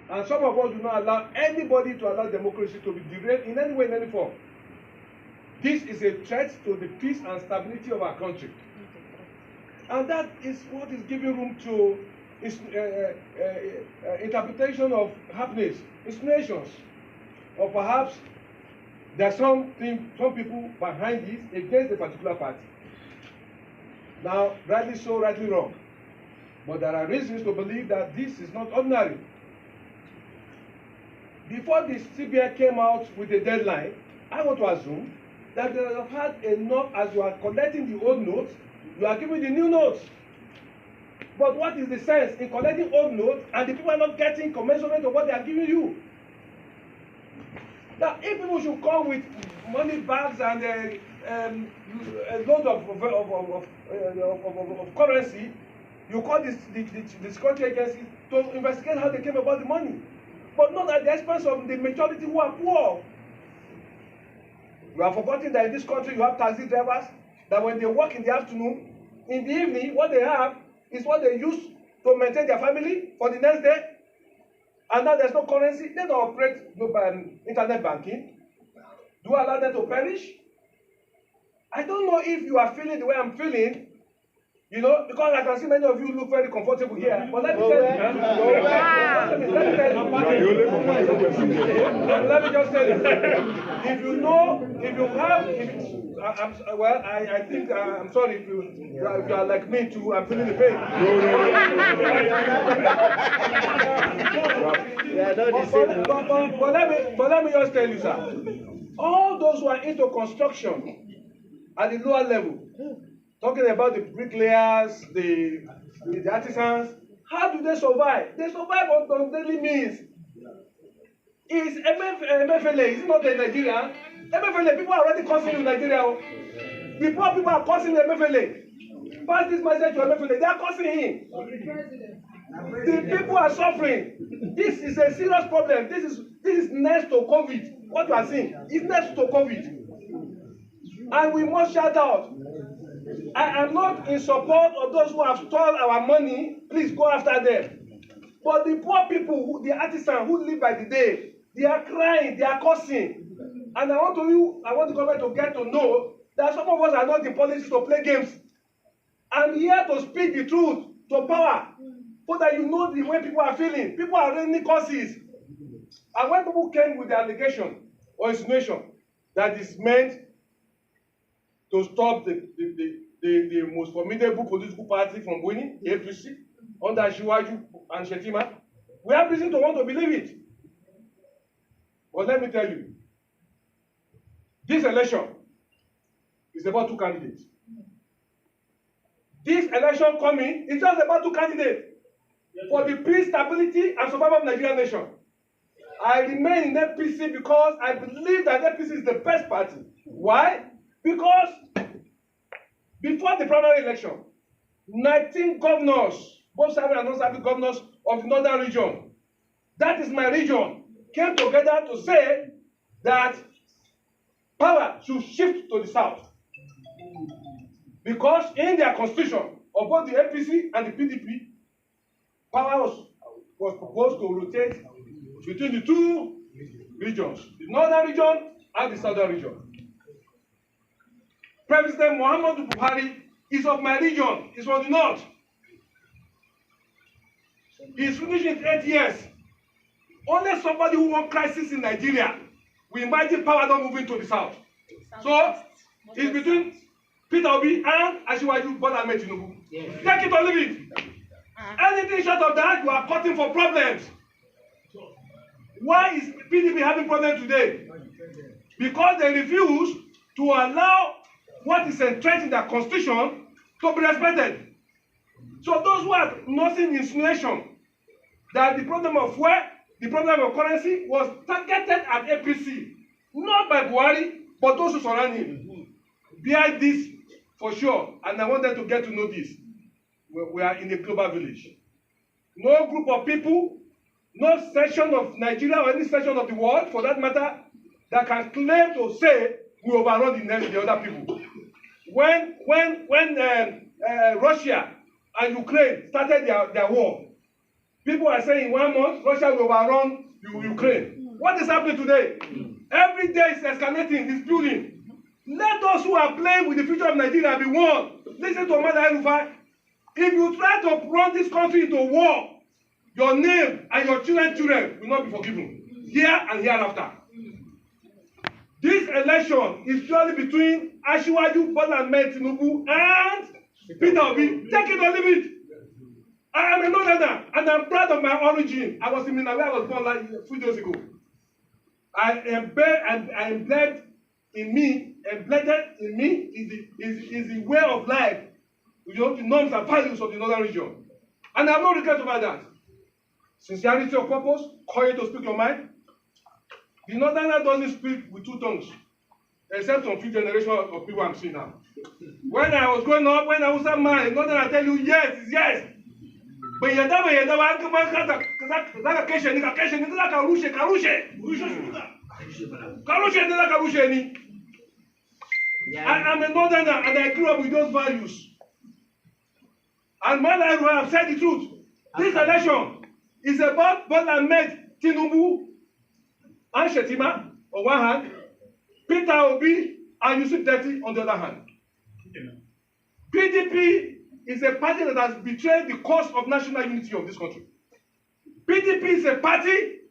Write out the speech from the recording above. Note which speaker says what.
Speaker 1: And some of us do not allow anybody to allow democracy to be derailed in any way, in any form. This is a threat to the peace and stability of our country. And that is what is giving room to interpretation of happenings, insinuations, or perhaps there's some people behind this against a particular party. Now, rightly so, rightly wrong. But there are reasons to believe that this is not ordinary. Before the CBN came out with a deadline, I want to assume that they have had enough. As you are collecting the old notes, you are giving the new notes. But what is the sense in collecting old notes and the people are not getting commensurate to what they are giving you? Now, if people should come with money bags and a load of currency, you call the security agencies to investigate how they came about the money, but not at the expense of the majority who are poor. You are forgetting that in this country you have taxi drivers that when they work in the afternoon, in the evening, what they have is what they use to maintain their family for the next day. And now there's no currency. They don't operate internet banking. Do you allow them to perish? I don't know if you are feeling the way I'm feeling, you know, because I can see many of you look very comfortable here. But let me tell you, let me just tell you, if you know, if you have, I think I'm sorry if you are like me too. I'm feeling the pain. But let me just tell you, sir. All those who are into construction at the lower level, talking about the bricklayers, the artisans, how do they survive? They survive on daily means. Is MFLA, is it not in Nigeria? MFLA, people are already cursing in Nigeria. The poor people are cursing the MFLA. Pass this message to MFLA, they are cursing him. The people are suffering. This is a serious problem. This is next to COVID. What you are seeing is next to COVID. And we must shout out. I am not in support of those who have stolen our money. Please go after them. But the poor people, the artisans who live by the day, they are crying, they are cursing. And I want the government to get to know that some of us are not in politics to play games. I'm here to speak the truth to power, so that you know the way people are feeling. People are raining curses. And when people came with the allegation or insinuation that is meant to stop the most formidable political party from winning, the APC, under Shiwaju and Shetima, we have reason to want to believe it. But let me tell you, this election is about two candidates. This election coming is just about two candidates for the peace, stability, and survival of Nigerian nation. I remain in APC because I believe that APC is the best party. Why? Because before the primary election, 19 governors, both serving and non-serving governors of the northern region, that is my region, came together to say that power should shift to the south. Because in their constitution of both the APC and the PDP, power was proposed to rotate between the two regions, the northern region and the southern region. President Muhammadu Buhari is of my region, he's from the north. He's finishing 8 years. Only somebody who wants crisis in Nigeria will imagine power not moving to the south. So it's between Peter Obi and Asiwaju Bola Ahmed Tinubu. Take it or leave it. Anything short of that, you are cutting for problems. Why is PDP having problems today? Because they refuse to allow what is entrenched in their constitution to be respected. So those who are nursing insinuation that the problem of fuel, the problem of currency was targeted at APC, not by Buhari, but those who surround him. Behind this for sure, and I want them to get to know this. We are in a global village. No group of people, no section of Nigeria or any section of the world, for that matter, that can claim to say we overrun the other people. When Russia and Ukraine started their war, People are saying in 1 month, Russia will overrun Ukraine. What is happening today? Every day it's escalating, it's building. Let those who are playing with the future of Nigeria be warned. Listen to Omada Erufai. If you try to run this country into war, your name and your children will not be forgiven here and hereafter. This election is purely between Asiwaju Bola Ahmed Tinubu and Peter Obi. Take it or leave it. I am a Northerner and I'm proud of my origin. I was in Minna where I was born like a few days ago. I embedded in me is the way of life, you know, the norms and values of the northern region. And I have no regret about that. Sincerity of purpose, courage to speak your mind. The northerner doesn't speak with two tongues, except on few generations of people I'm seeing now. When I was growing up, when I was a man, northerner tell you yes, is yes. But you never I'm a northerner and I grew up with those values. And man, I have said the truth. This election is about Bola Ahmed Tinubu and Shetima on one hand, Peter Obi and Yusuf Deti on the other hand. PDP is a party that has betrayed the cause of national unity of this country. PDP is a party